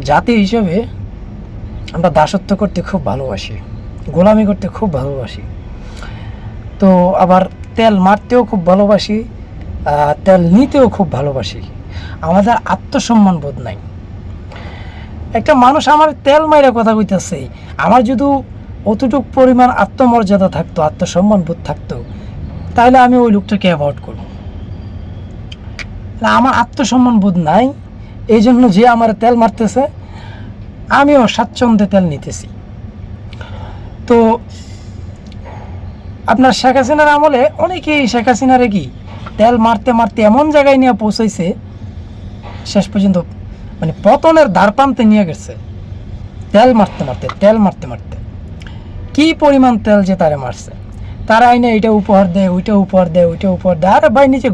জাতি হিসেবে আমরা দাসত্ব করতে খুব ভালোবাসি, গোলামি করতে খুব ভালোবাসি, তো আবার তেল মারতেও খুব ভালোবাসি, তেল নিতেও খুব ভালোবাসি। আমাদের আত্মসম্মান বোধ নাই। একটা মানুষ আমার তেল মাইরা কথা কইতেছে, আমার যদি অতটুকু পরিমাণ আত্মমর্যাদা থাকতো, আত্মসম্মান বোধ থাকতো, তাহলে আমি ওই লোকটাকে অ্যাভয়েড করব। আমার আত্মসম্মান বোধ নাই, এই জন্য যে আমার তেল মারতেছে আমিও স্বাচ্ছন্দ্যে তেল নিতেছি। তো আপনার শেখ হাসিনার আমলে অনেকেই শেখ হাসিনারে কি তেল মারতে মারতে এমন জায়গায় নিয়ে পৌঁছাইছে, শেষ পর্যন্ত মানে পতনের দ্বারপ্রান্তে নিয়ে গেছে। তেল মারতে মারতে কি পরিমাণ তেল যে তারে মারছে, তারা আইনে এটা উপহার দেয়, ওইটা উপহার দেয়, আরে ভাই নিজে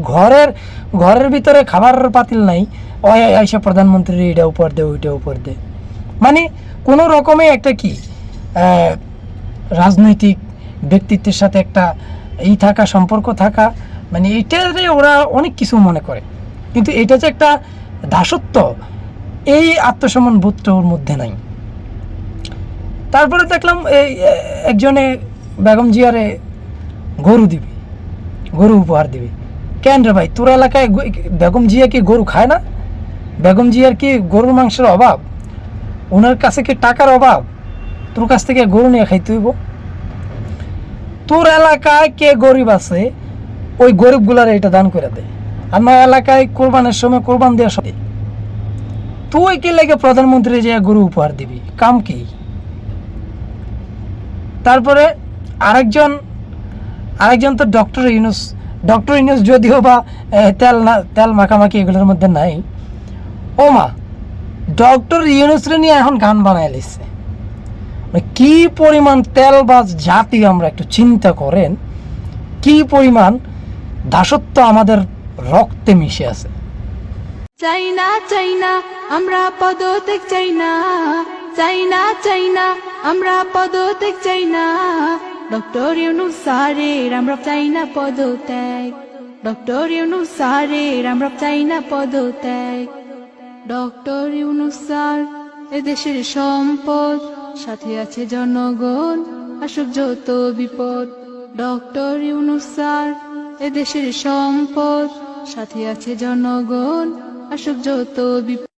ঘরের ভিতরে খাবার পাতিল নাই, ওই আইসা প্রধানমন্ত্রী এটা উপহার দেয়, ওইটা উপহার দেয়। মানে কোনো রকমে একটা কি রাজনৈতিক ব্যক্তিত্বের সাথে একটা থাকা, সম্পর্ক থাকা, মানে এইটারে ওরা অনেক কিছু মনে করে, কিন্তু এটা যে একটা দাসত্ব, এই আত্মসম্মান বোধটা ওর মধ্যে নাই। তারপরে দেখলাম এই একজনে বেগম জিয়ারে গরু উপহার দিবি। কেন রে ভাই, তোর এলাকায় বেগম জিয়া কি গরু খায় না? বেগম জিয়ার কি গরুর মাংসের অভাব? ওনার কাছে কি টাকার অভাব? তোর কাছ থেকে গরু নিয়ে খাইতে হইব? তোর এলাকায় কে গরিব আছে, ওই গরিবগুলার এটা দান করে দেয়। আমার এলাকায় কোরবানের সময় কোরবান দেওয়ার সাথে তুই কি লাগে প্রধানমন্ত্রী যে গরু উপহার দিবি? কাম কি? তারপরে আরেকজন তো ডক্টর ইউনূস যদিও বা তেল মাখামাখি এগুলোর মধ্যে নাই। ও মা, ডক্টর ইউনূসরে নিয়ে এখন গান বানায় লিখছে। কি পরিমাণ তেলবাজ জাতি আমরা, একটু চিন্তা করেন কি পরিমাণ দাসত্ব আমাদের রক্তে মিশে আছে। চাইনা আমরা পদত্যাগ চাইনা আমরা পদত্যাগ চাইনা। ডক্টর ইউনূস স্যারের আমরা চাইনা পদত্যাগ, ডক্টর ইউনূস স্যারের আমরা চাইনা পদত্যাগ। ডক্টর ইউনূস স্যার এদেশের সম্পদ, সাথে আছে জনগণ, আসুক যত বিপদ। ডক্টর ইউনূস স্যার এদেশের সম্পদ, সাথে আছে জনগণ, আসুক যত বিপদ।